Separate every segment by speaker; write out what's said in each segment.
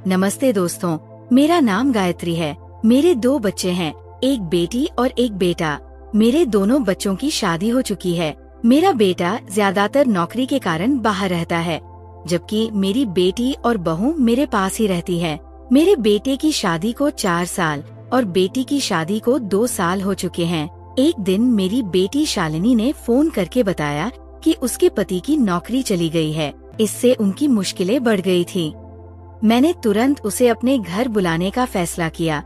Speaker 1: नमस्ते दोस्तों, मेरा नाम गायत्री है। मेरे 2 बच्चे हैं, एक बेटी और एक बेटा। मेरे दोनों बच्चों की शादी हो चुकी है। मेरा बेटा ज्यादातर नौकरी के कारण बाहर रहता है, जबकि मेरी बेटी और बहू मेरे पास ही रहती है। मेरे बेटे की शादी को 4 साल और बेटी की शादी को 2 साल हो चुके हैं। एक दिन मेरी बेटी शालिनी ने फोन करके बताया कि उसके पति की नौकरी चली गई है। इससे उनकी मुश्किलें बढ़ गई थी। मैंने तुरंत उसे अपने घर बुलाने का फैसला किया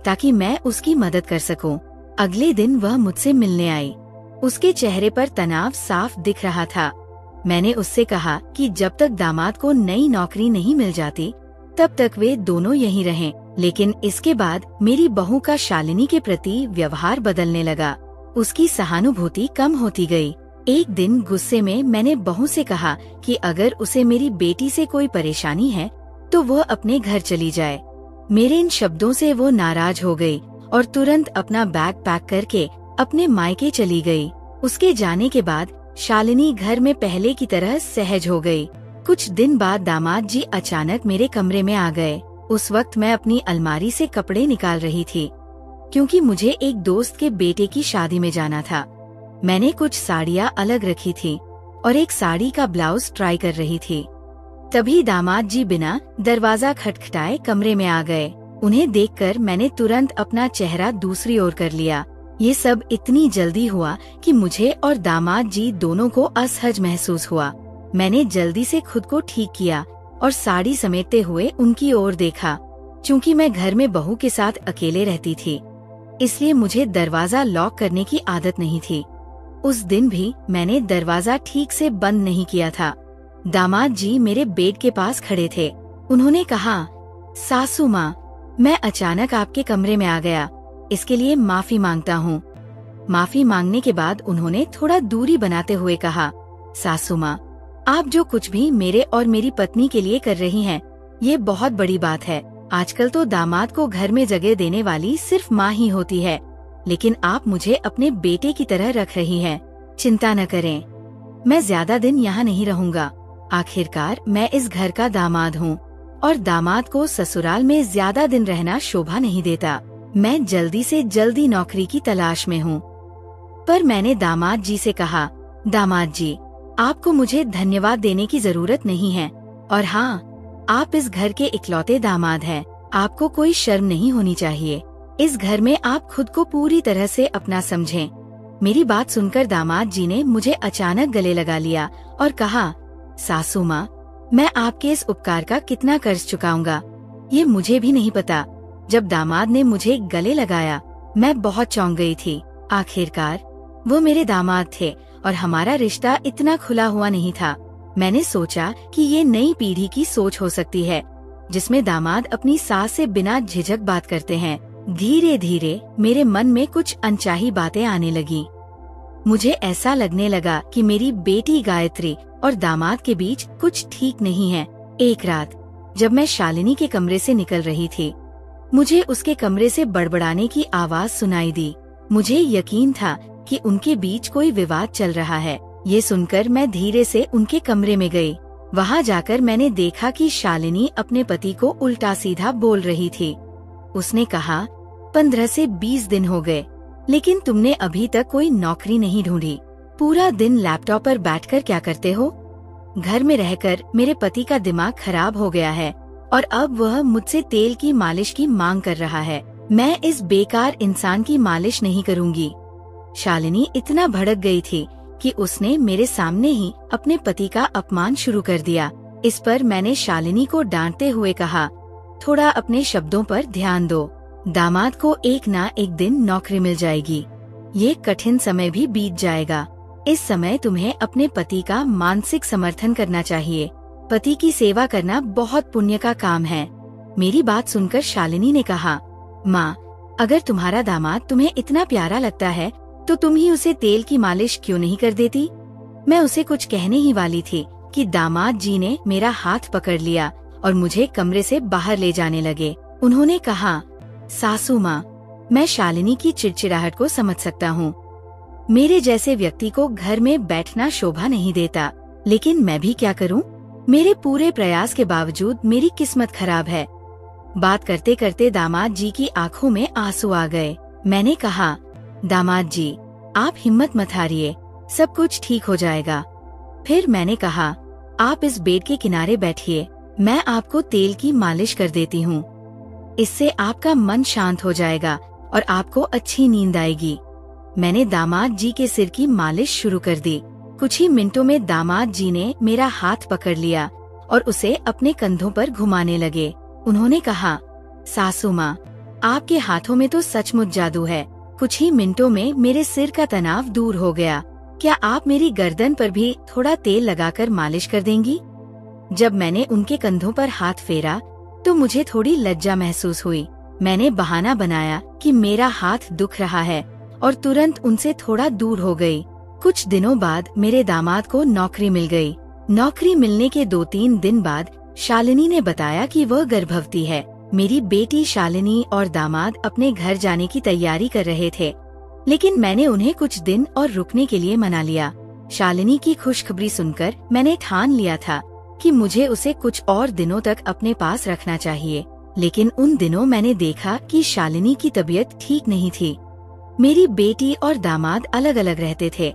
Speaker 1: ताकि मैं उसकी मदद कर सकूं। अगले दिन वह मुझसे मिलने आई। उसके चेहरे पर तनाव साफ दिख रहा था। मैंने उससे कहा कि जब तक दामाद को नई नौकरी नहीं मिल जाती तब तक वे दोनों यहीं रहें। लेकिन इसके बाद मेरी बहू का शालिनी के प्रति व्यवहार बदलने लगा। उसकी सहानुभूति कम होती गई। एक दिन गुस्से में मैंने बहू से कहा कि अगर उसे मेरी बेटी से कोई परेशानी है तो वह अपने घर चली जाए। मेरे इन शब्दों से वो नाराज हो गई और तुरंत अपना बैग पैक करके अपने मायके चली गई। उसके जाने के बाद शालिनी घर में पहले की तरह सहज हो गई। कुछ दिन बाद दामाद जी अचानक मेरे कमरे में आ गए। उस वक्त मैं अपनी अलमारी से कपड़े निकाल रही थी, क्योंकि मुझे एक दोस्त के बेटे की शादी में जाना था। मैंने कुछ साड़ियाँ अलग रखी थी और एक साड़ी का ब्लाउज ट्राई कर रही थी। तभी दामाद जी बिना दरवाजा खटखटाए कमरे में आ गए। उन्हें देखकर मैंने तुरंत अपना चेहरा दूसरी ओर कर लिया। ये सब इतनी जल्दी हुआ कि मुझे और दामाद जी दोनों को असहज महसूस हुआ। मैंने जल्दी से खुद को ठीक किया और साड़ी समेटते हुए उनकी ओर देखा। चूँकि मैं घर में बहू के साथ अकेले रहती थी, इसलिए मुझे दरवाजा लॉक करने की आदत नहीं थी। उस दिन भी मैंने दरवाजा ठीक से बंद नहीं किया था। दामाद जी मेरे बेड के पास खड़े थे। उन्होंने कहा, सासू माँ, मैं अचानक आपके कमरे में आ गया, इसके लिए माफी मांगता हूँ। माफी मांगने के बाद उन्होंने थोड़ा दूरी बनाते हुए कहा, सासू माँ, आप जो कुछ भी मेरे और मेरी पत्नी के लिए कर रही हैं, ये बहुत बड़ी बात है। आजकल तो दामाद को घर में जगह देने वाली सिर्फ माँ ही होती है, लेकिन आप मुझे अपने बेटे की तरह रख रही हैं। चिंता न करें, मैं ज्यादा दिन यहाँ नहीं रहूँगा। आखिरकार मैं इस घर का दामाद हूँ और दामाद को ससुराल में ज्यादा दिन रहना शोभा नहीं देता। मैं जल्दी से जल्दी नौकरी की तलाश में हूँ। पर मैंने दामाद जी से कहा, दामाद जी, आपको मुझे धन्यवाद देने की जरूरत नहीं है। और हाँ, आप इस घर के इकलौते दामाद हैं। आपको कोई शर्म नहीं होनी चाहिए। इस घर में आप खुद को पूरी तरह से अपना समझें। मेरी बात सुनकर दामाद जी ने मुझे अचानक गले लगा लिया और कहा, सासू माँ, मैं आपके इस उपकार का कितना कर्ज चुकाऊंगा, ये मुझे भी नहीं पता। जब दामाद ने मुझे गले लगाया, मैं बहुत चौंक गई थी। आखिरकार वो मेरे दामाद थे और हमारा रिश्ता इतना खुला हुआ नहीं था। मैंने सोचा कि ये नई पीढ़ी की सोच हो सकती है, जिसमें दामाद अपनी सास से बिना झिझक बात करते हैं। धीरे धीरे मेरे मन में कुछ अनचाही बातें आने लगी। मुझे ऐसा लगने लगा कि मेरी बेटी गायत्री और दामाद के बीच कुछ ठीक नहीं है। एक रात जब मैं शालिनी के कमरे से निकल रही थी, मुझे उसके कमरे से बड़बड़ाने की आवाज सुनाई दी। मुझे यकीन था कि उनके बीच कोई विवाद चल रहा है। ये सुनकर मैं धीरे से उनके कमरे में गई। वहाँ जाकर मैंने देखा कि शालिनी अपने पति को उल्टा सीधा बोल रही थी। उसने कहा, 15 से 20 दिन हो गए, लेकिन तुमने अभी तक कोई नौकरी नहीं ढूंढी। पूरा दिन लैपटॉप पर बैठकर क्या करते हो? घर में रहकर मेरे पति का दिमाग खराब हो गया है और अब वह मुझसे तेल की मालिश की मांग कर रहा है। मैं इस बेकार इंसान की मालिश नहीं करूंगी। शालिनी इतना भड़क गई थी कि उसने मेरे सामने ही अपने पति का अपमान शुरू कर दिया। इस पर मैंने शालिनी को डांटते हुए कहा, थोड़ा अपने शब्दों पर ध्यान दो। दामाद को एक ना एक दिन नौकरी मिल जाएगी। ये कठिन समय भी बीत जाएगा। इस समय तुम्हें अपने पति का मानसिक समर्थन करना चाहिए। पति की सेवा करना बहुत पुण्य का काम है। मेरी बात सुनकर शालिनी ने कहा, माँ, अगर तुम्हारा दामाद तुम्हें इतना प्यारा लगता है तो तुम ही उसे तेल की मालिश क्यों नहीं कर देती? मैं उसे कुछ कहने ही वाली थी कि दामाद जी ने मेरा हाथ पकड़ लिया और मुझे कमरे से बाहर ले जाने लगे। उन्होंने कहा, सासू माँ, मैं शालिनी की चिड़चिड़ाहट को समझ सकता हूँ। मेरे जैसे व्यक्ति को घर में बैठना शोभा नहीं देता, लेकिन मैं भी क्या करूँ? मेरे पूरे प्रयास के बावजूद मेरी किस्मत खराब है। बात करते करते दामाद जी की आंखों में आंसू आ गए। मैंने कहा, दामाद जी, आप हिम्मत मत हारिए, सब कुछ ठीक हो जाएगा। फिर मैंने कहा, आप इस बेड के किनारे बैठिए, मैं आपको तेल की मालिश कर देती हूँ। इससे आपका मन शांत हो जाएगा और आपको अच्छी नींद आएगी। मैंने दामाद जी के सिर की मालिश शुरू कर दी। कुछ ही मिनटों में दामाद जी ने मेरा हाथ पकड़ लिया और उसे अपने कंधों पर घुमाने लगे। उन्होंने कहा, सासू माँ, आपके हाथों में तो सचमुच जादू है। कुछ ही मिनटों में मेरे सिर का तनाव दूर हो गया। क्या आप मेरी गर्दन पर भी थोड़ा तेल लगाकर मालिश कर देंगी? जब मैंने उनके कंधों पर हाथ फेरा तो मुझे थोड़ी लज्जा महसूस हुई। मैंने बहाना बनाया कि मेरा हाथ दुख रहा है और तुरंत उनसे थोड़ा दूर हो गई। कुछ दिनों बाद मेरे दामाद को नौकरी मिल गई। नौकरी मिलने के 2-3 दिन बाद शालिनी ने बताया कि वह गर्भवती है। मेरी बेटी शालिनी और दामाद अपने घर जाने की तैयारी कर रहे थे, लेकिन मैंने उन्हें कुछ दिन और रुकने के लिए मना लिया। शालिनी की खुशखबरी सुनकर मैंने ठान लिया था कि मुझे उसे कुछ और दिनों तक अपने पास रखना चाहिए। लेकिन उन दिनों मैंने देखा कि शालिनी की तबीयत ठीक नहीं थी। मेरी बेटी और दामाद अलग अलग रहते थे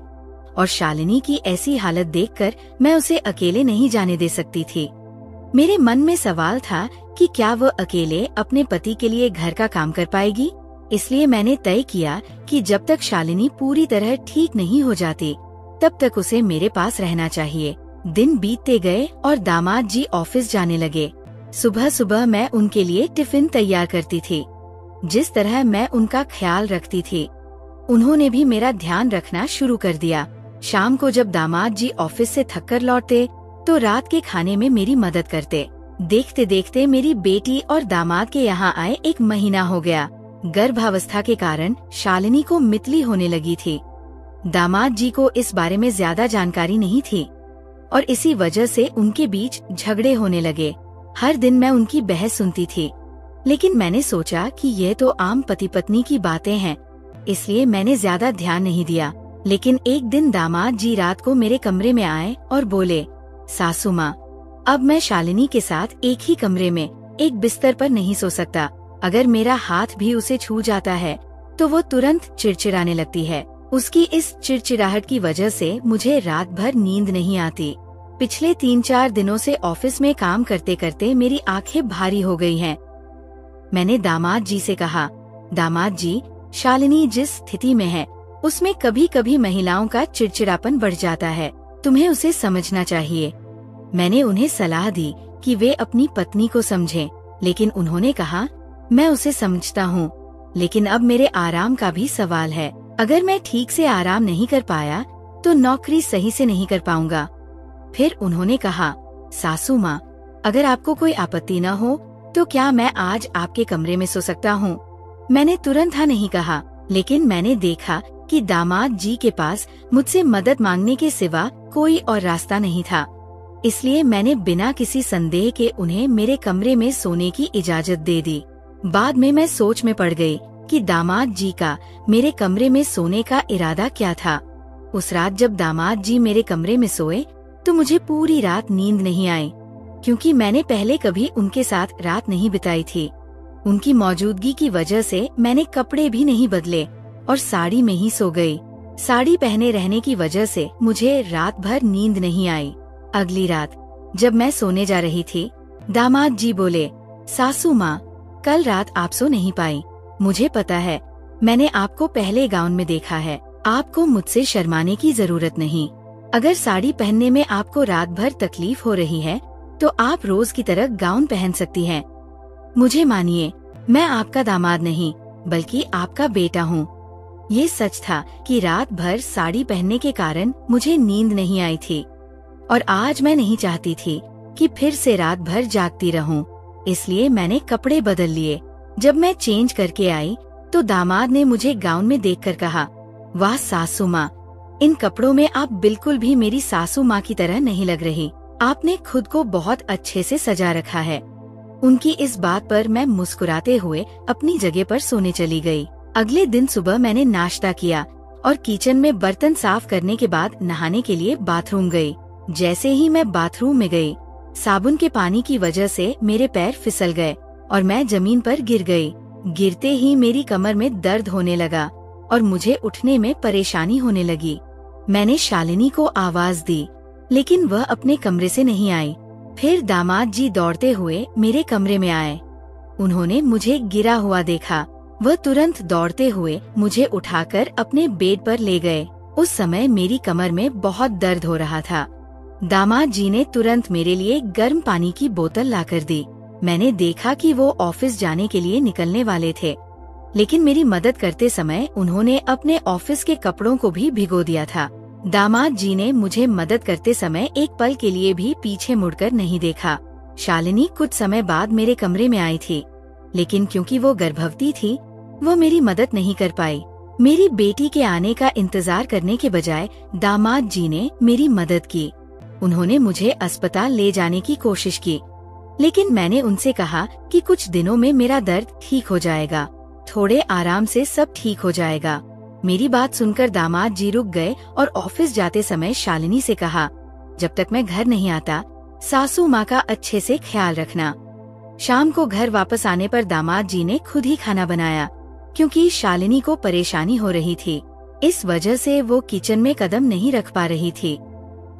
Speaker 1: और शालिनी की ऐसी हालत देखकर मैं उसे अकेले नहीं जाने दे सकती थी। मेरे मन में सवाल था कि क्या वह अकेले अपने पति के लिए घर का काम कर पाएगी। इसलिए मैंने तय किया कि जब तक शालिनी पूरी तरह ठीक नहीं हो जाती तब तक उसे मेरे पास रहना चाहिए। दिन बीतते गए और दामाद जी ऑफिस जाने लगे। सुबह सुबह मैं उनके लिए टिफिन तैयार करती थी। जिस तरह मैं उनका ख्याल रखती थी, उन्होंने भी मेरा ध्यान रखना शुरू कर दिया। शाम को जब दामाद जी ऑफिस से थककर लौटते तो रात के खाने में मेरी मदद करते। देखते देखते मेरी बेटी और दामाद के यहाँ आए 1 महीना हो गया। गर्भावस्था के कारण शालिनी को मितली होने लगी थी। दामाद जी को इस बारे में ज्यादा जानकारी नहीं थी और इसी वजह से उनके बीच झगड़े होने लगे। हर दिन मैं उनकी बहस सुनती थी, लेकिन मैंने सोचा कि यह तो आम पति पत्नी की बातें हैं, इसलिए मैंने ज्यादा ध्यान नहीं दिया। लेकिन एक दिन दामाद जी रात को मेरे कमरे में आए और बोले, सासू माँ, अब मैं शालिनी के साथ एक ही कमरे में एक बिस्तर पर नहीं सो सकता। अगर मेरा हाथ भी उसे छू जाता है तो वो तुरंत चिड़चिड़ाने लगती है। उसकी इस चिड़चिड़ाहट की वजह से मुझे रात भर नींद नहीं आती। पिछले 3-4 दिनों से ऑफिस में काम करते करते मेरी आंखें भारी हो गई हैं। मैंने दामाद जी से कहा, दामाद जी, शालिनी जिस स्थिति में है उसमें कभी कभी महिलाओं का चिड़चिड़ापन बढ़ जाता है, तुम्हें उसे समझना चाहिए। मैंने उन्हें सलाह दी कि वे अपनी पत्नी को समझें, लेकिन उन्होंने कहा, मैं उसे समझता हूँ, लेकिन अब मेरे आराम का भी सवाल है। अगर मैं ठीक से आराम नहीं कर पाया तो नौकरी सही से नहीं कर पाऊंगा। फिर उन्होंने कहा, सासू माँ, अगर आपको कोई आपत्ति न हो तो क्या मैं आज आपके कमरे में सो सकता हूँ? मैंने तुरंत हाँ नहीं कहा, लेकिन मैंने देखा कि दामाद जी के पास मुझसे मदद मांगने के सिवा कोई और रास्ता नहीं था। इसलिए मैंने बिना किसी संदेह के उन्हें मेरे कमरे में सोने की इजाजत दे दी। बाद में मैं सोच में पड़ गई कि दामाद जी का मेरे कमरे में सोने का इरादा क्या था। उस रात जब दामाद जी मेरे कमरे में सोए तो मुझे पूरी रात नींद नहीं आई, क्योंकि मैंने पहले कभी उनके साथ रात नहीं बिताई थी। उनकी मौजूदगी की वजह से मैंने कपड़े भी नहीं बदले और साड़ी में ही सो गई। साड़ी पहने रहने की वजह से मुझे रात भर नींद नहीं आई। अगली रात जब मैं सोने जा रही थी, दामाद जी बोले, सासू माँ, कल रात आप सो नहीं पाई। मुझे पता है, मैंने आपको पहले गाउन में देखा है, आपको मुझसे शर्माने की जरूरत नहीं। अगर साड़ी पहनने में आपको रात भर तकलीफ हो रही है तो आप रोज की तरह गाउन पहन सकती हैं। मुझे मानिए, मैं आपका दामाद नहीं बल्कि आपका बेटा हूँ। ये सच था कि रात भर साड़ी पहनने के कारण मुझे नींद नहीं आई थी और आज मैं नहीं चाहती थी कि फिर से रात भर जागती रहूं। इसलिए मैंने कपड़े बदल लिए। जब मैं चेंज करके आई तो दामाद ने मुझे गाउन में देखकर कहा, वाह सासू माँ, इन कपड़ों में आप बिल्कुल भी मेरी सासू माँ की तरह नहीं लग रही। आपने खुद को बहुत अच्छे से सजा रखा है। उनकी इस बात पर मैं मुस्कुराते हुए अपनी जगह पर सोने चली गई। अगले दिन सुबह मैंने नाश्ता किया और किचन में बर्तन साफ करने के बाद नहाने के लिए बाथरूम गई। जैसे ही मैं बाथरूम में गई, साबुन के पानी की वजह से मेरे पैर फिसल गए और मैं जमीन पर गिर गई। गिरते ही मेरी कमर में दर्द होने लगा और मुझे उठने में परेशानी होने लगी। मैंने शालिनी को आवाज दी, लेकिन वह अपने कमरे से नहीं आई। फिर दामाद जी दौड़ते हुए मेरे कमरे में आए। उन्होंने मुझे गिरा हुआ देखा। वह तुरंत दौड़ते हुए मुझे उठाकर अपने बेड पर ले गए। उस समय मेरी कमर में बहुत दर्द हो रहा था। दामाद जी ने तुरंत मेरे लिए गर्म पानी की बोतल लाकर दी। मैंने देखा कि वो ऑफिस जाने के लिए निकलने वाले थे, लेकिन मेरी मदद करते समय उन्होंने अपने ऑफिस के कपड़ों को भी भिगो दिया था। दामाद जी ने मुझे मदद करते समय एक पल के लिए भी पीछे मुड़कर नहीं देखा। शालिनी कुछ समय बाद मेरे कमरे में आई थी, लेकिन क्योंकि वो गर्भवती थी, वो मेरी मदद नहीं कर पाई। मेरी बेटी के आने का इंतजार करने के बजाय दामाद जी ने मेरी मदद की। उन्होंने मुझे अस्पताल ले जाने की कोशिश की, लेकिन मैंने उनसे कहा कि कुछ दिनों में मेरा दर्द ठीक हो जाएगा, थोड़े आराम से सब ठीक हो जाएगा। मेरी बात सुनकर दामाद जी रुक गए और ऑफिस जाते समय शालिनी से कहा, जब तक मैं घर नहीं आता, सासू माँ का अच्छे से ख्याल रखना। शाम को घर वापस आने पर दामाद जी ने खुद ही खाना बनाया, क्योंकि शालिनी को परेशानी हो रही थी। इस वजह से वो किचन में कदम नहीं रख पा रही थी।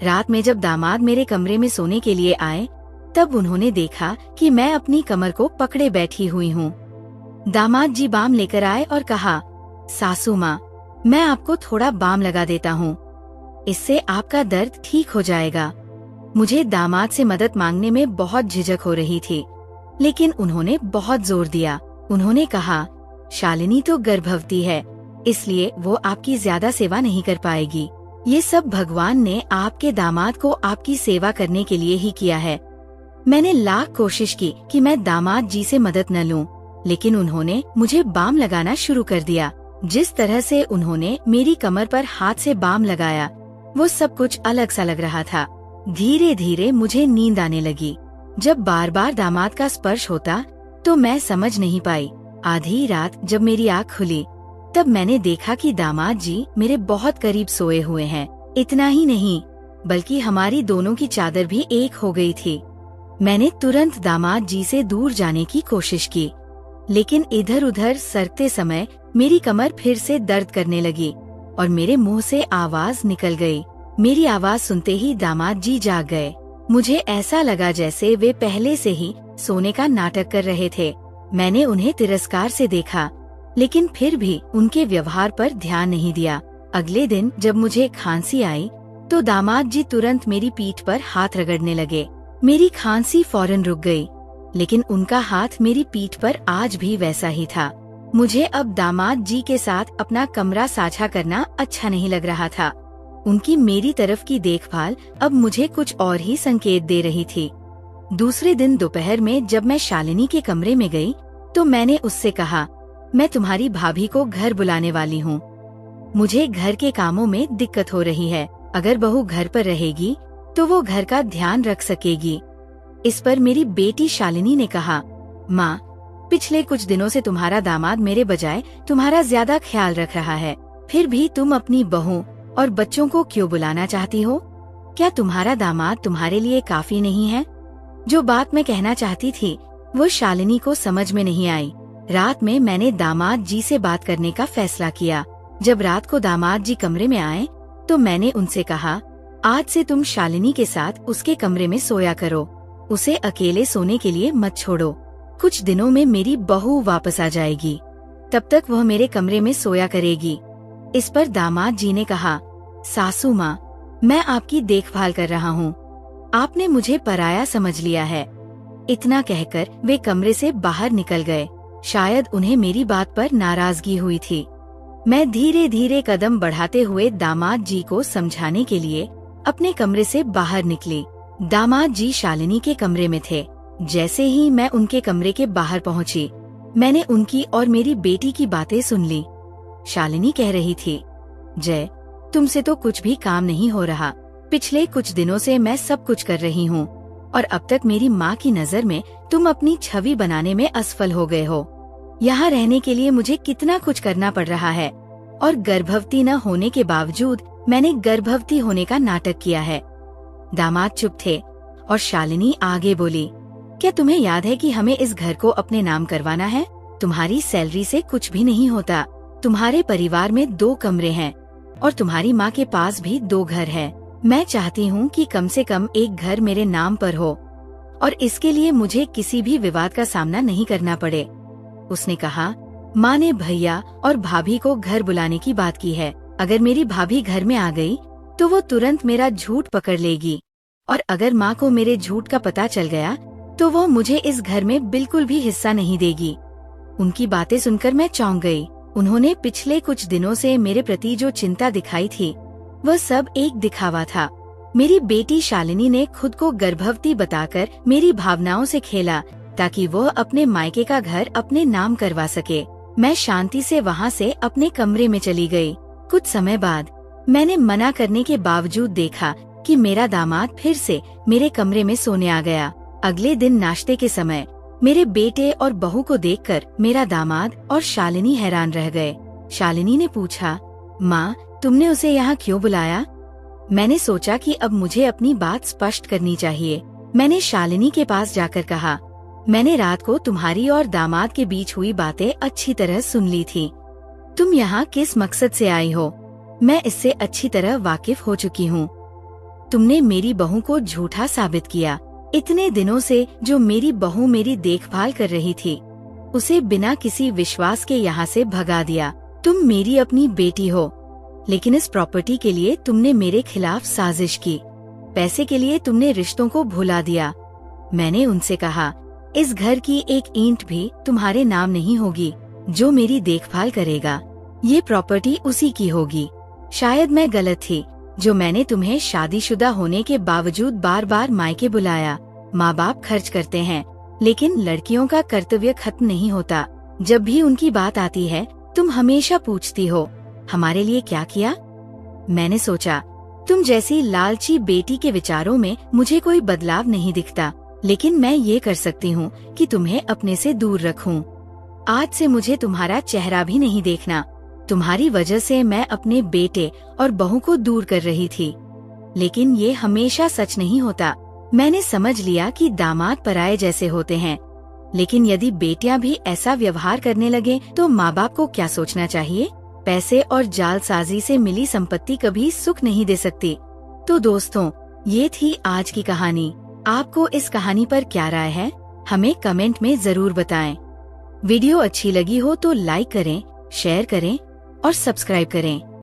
Speaker 1: रात में जब दामाद मेरे कमरे में सोने के लिए आए, तब उन्होंने देखा कि मैं अपनी कमर को पकड़े बैठी हुई हूँ। दामाद जी बाम लेकर आए और कहा, सासू माँ, मैं आपको थोड़ा बाम लगा देता हूँ, इससे आपका दर्द ठीक हो जाएगा। मुझे दामाद से मदद मांगने में बहुत झिझक हो रही थी, लेकिन उन्होंने बहुत जोर दिया। उन्होंने कहा, शालिनी तो गर्भवती है, इसलिए वो आपकी ज्यादा सेवा नहीं कर पाएगी। ये सब भगवान ने आपके दामाद को आपकी सेवा करने के लिए ही किया है। मैंने लाख कोशिश की कि मैं दामाद जी से मदद न लूं, लेकिन उन्होंने मुझे बाम लगाना शुरू कर दिया। जिस तरह से उन्होंने मेरी कमर पर हाथ से बाम लगाया, वो सब कुछ अलग सा लग रहा था। धीरे धीरे मुझे नींद आने लगी। जब बार बार दामाद का स्पर्श होता तो मैं समझ नहीं पाई। आधी रात जब मेरी आँख खुली, तब मैंने देखा कि दामाद जी मेरे बहुत करीब सोए हुए हैं। इतना ही नहीं, बल्कि हमारी दोनों की चादर भी एक हो गई थी। मैंने तुरंत दामाद जी से दूर जाने की कोशिश की, लेकिन इधर उधर सरकते समय मेरी कमर फिर से दर्द करने लगी और मेरे मुंह से आवाज निकल गई। मेरी आवाज सुनते ही दामाद जी जाग गए। मुझे ऐसा लगा जैसे वे पहले से ही सोने का नाटक कर रहे थे। मैंने उन्हें तिरस्कार से देखा, लेकिन फिर भी उनके व्यवहार पर ध्यान नहीं दिया। अगले दिन जब मुझे खांसी आई, तो दामाद जी तुरंत मेरी पीठ पर हाथ रगड़ने लगे। मेरी खांसी फौरन रुक गई, लेकिन उनका हाथ मेरी पीठ पर आज भी वैसा ही था। मुझे अब दामाद जी के साथ अपना कमरा साझा करना अच्छा नहीं लग रहा था। उनकी मेरी तरफ की देखभाल अब मुझे कुछ और ही संकेत दे रही थी। दूसरे दिन दोपहर में जब मैं शालिनी के कमरे में गई, तो मैंने उससे कहा, मैं तुम्हारी भाभी को घर बुलाने वाली हूँ। मुझे घर के कामों में दिक्कत हो रही है। अगर बहू घर पर रहेगी तो वो घर का ध्यान रख सकेगी। इस पर मेरी बेटी शालिनी ने कहा, माँ, पिछले कुछ दिनों से तुम्हारा दामाद मेरे बजाय तुम्हारा ज्यादा ख्याल रख रहा है। फिर भी तुम अपनी बहू और बच्चों को क्यों बुलाना चाहती हो? क्या तुम्हारा दामाद तुम्हारे लिए काफी नहीं है? जो बात मैं कहना चाहती थी वो शालिनी को समझ में नहीं आई। रात में मैंने दामाद जी से बात करने का फैसला किया। जब रात को दामाद जी कमरे में आए, तो मैंने उनसे कहा, आज से तुम शालिनी के साथ उसके कमरे में सोया करो, उसे अकेले सोने के लिए मत छोड़ो। कुछ दिनों में मेरी बहू वापस आ जाएगी, तब तक वह मेरे कमरे में सोया करेगी। इस पर दामाद जी ने कहा, सासू माँ, मैं आपकी देखभाल कर रहा हूँ, आपने मुझे पराया समझ लिया है। इतना कहकर वे कमरे से बाहर निकल गए। शायद उन्हें मेरी बात पर नाराजगी हुई थी। मैं धीरे धीरे कदम बढ़ाते हुए दामाद जी को समझाने के लिए अपने कमरे से बाहर निकली। दामाद जी शालिनी के कमरे में थे। जैसे ही मैं उनके कमरे के बाहर पहुंची, मैंने उनकी और मेरी बेटी की बातें सुन ली। शालिनी कह रही थी, जय, तुमसे तो कुछ भी काम नहीं हो रहा। पिछले कुछ दिनों से मैं सब कुछ कर रही हूँ और अब तक मेरी माँ की नजर में तुम अपनी छवि बनाने में असफल हो गए हो। यहाँ रहने के लिए मुझे कितना कुछ करना पड़ रहा है और गर्भवती न होने के बावजूद मैंने गर्भवती होने का नाटक किया है। दामाद चुप थे और शालिनी आगे बोली, क्या तुम्हें याद है कि हमें इस घर को अपने नाम करवाना है? तुम्हारी सैलरी से कुछ भी नहीं होता। तुम्हारे परिवार में 2 कमरे हैं और तुम्हारी माँ के पास भी 2 घर है। मैं चाहती हूँ कि कम से कम एक घर मेरे नाम पर हो और इसके लिए मुझे किसी भी विवाद का सामना नहीं करना पड़े। उसने कहा, माँ ने भैया और भाभी को घर बुलाने की बात की है। अगर मेरी भाभी घर में आ गई तो वो तुरंत मेरा झूठ पकड़ लेगी और अगर माँ को मेरे झूठ का पता चल गया तो वो मुझे इस घर में बिल्कुल भी हिस्सा नहीं देगी। उनकी बातें सुनकर मैं चौंक गई। उन्होंने पिछले कुछ दिनों से मेरे प्रति जो चिंता दिखाई थी वह सब एक दिखावा था। मेरी बेटी शालिनी ने खुद को गर्भवती बताकर मेरी भावनाओं से खेला ताकि वो अपने मायके का घर अपने नाम करवा सके। मैं शांति से वहाँ से अपने कमरे में चली गई। कुछ समय बाद मैंने मना करने के बावजूद देखा कि मेरा दामाद फिर से मेरे कमरे में सोने आ गया। अगले दिन नाश्ते के समय मेरे बेटे और बहू को देखकर मेरा दामाद और शालिनी हैरान रह गए। शालिनी ने पूछा, माँ, तुमने उसे यहाँ क्यों बुलाया? मैंने सोचा कि अब मुझे अपनी बात स्पष्ट करनी चाहिए। मैंने शालिनी के पास जाकर कहा, मैंने रात को तुम्हारी और दामाद के बीच हुई बातें अच्छी तरह सुन ली थी। तुम यहाँ किस मकसद से आई हो, मैं इससे अच्छी तरह वाकिफ हो चुकी हूँ। तुमने मेरी बहू को झूठा साबित किया। इतने दिनों से जो मेरी बहू मेरी देखभाल कर रही थी उसे बिना किसी विश्वास के यहाँ से भगा दिया। तुम मेरी अपनी बेटी हो, लेकिन इस प्रॉपर्टी के लिए तुमने मेरे खिलाफ साजिश की। पैसे के लिए तुमने रिश्तों को भुला दिया। मैंने उनसे कहा, इस घर की एक ईंट भी तुम्हारे नाम नहीं होगी। जो मेरी देखभाल करेगा ये प्रॉपर्टी उसी की होगी। शायद मैं गलत थी जो मैंने तुम्हें शादीशुदा होने के बावजूद बार बार मायके बुलाया। माँ बाप खर्च करते हैं, लेकिन लड़कियों का कर्तव्य खत्म नहीं होता। जब भी उनकी बात आती है तुम हमेशा पूछती हो, हमारे लिए क्या किया? मैंने सोचा, तुम जैसी लालची बेटी के विचारों में मुझे कोई बदलाव नहीं दिखता, लेकिन मैं ये कर सकती हूँ कि तुम्हें अपने से दूर रखूं। आज से मुझे तुम्हारा चेहरा भी नहीं देखना। तुम्हारी वजह से मैं अपने बेटे और बहू को दूर कर रही थी, लेकिन ये हमेशा सच नहीं होता। मैंने समझ लिया कि दामाद पराये जैसे होते हैं, लेकिन यदि बेटियां भी ऐसा व्यवहार करने लगे तो माँ बाप को क्या सोचना चाहिए? पैसे और जालसाजी से मिली संपत्ति कभी सुख नहीं दे सकती। तो दोस्तों, ये थी आज की कहानी। आपको इस कहानी पर क्या राय है, हमें कमेंट में जरूर बताएं। वीडियो अच्छी लगी हो तो लाइक करें, शेयर करें और सब्सक्राइब करें।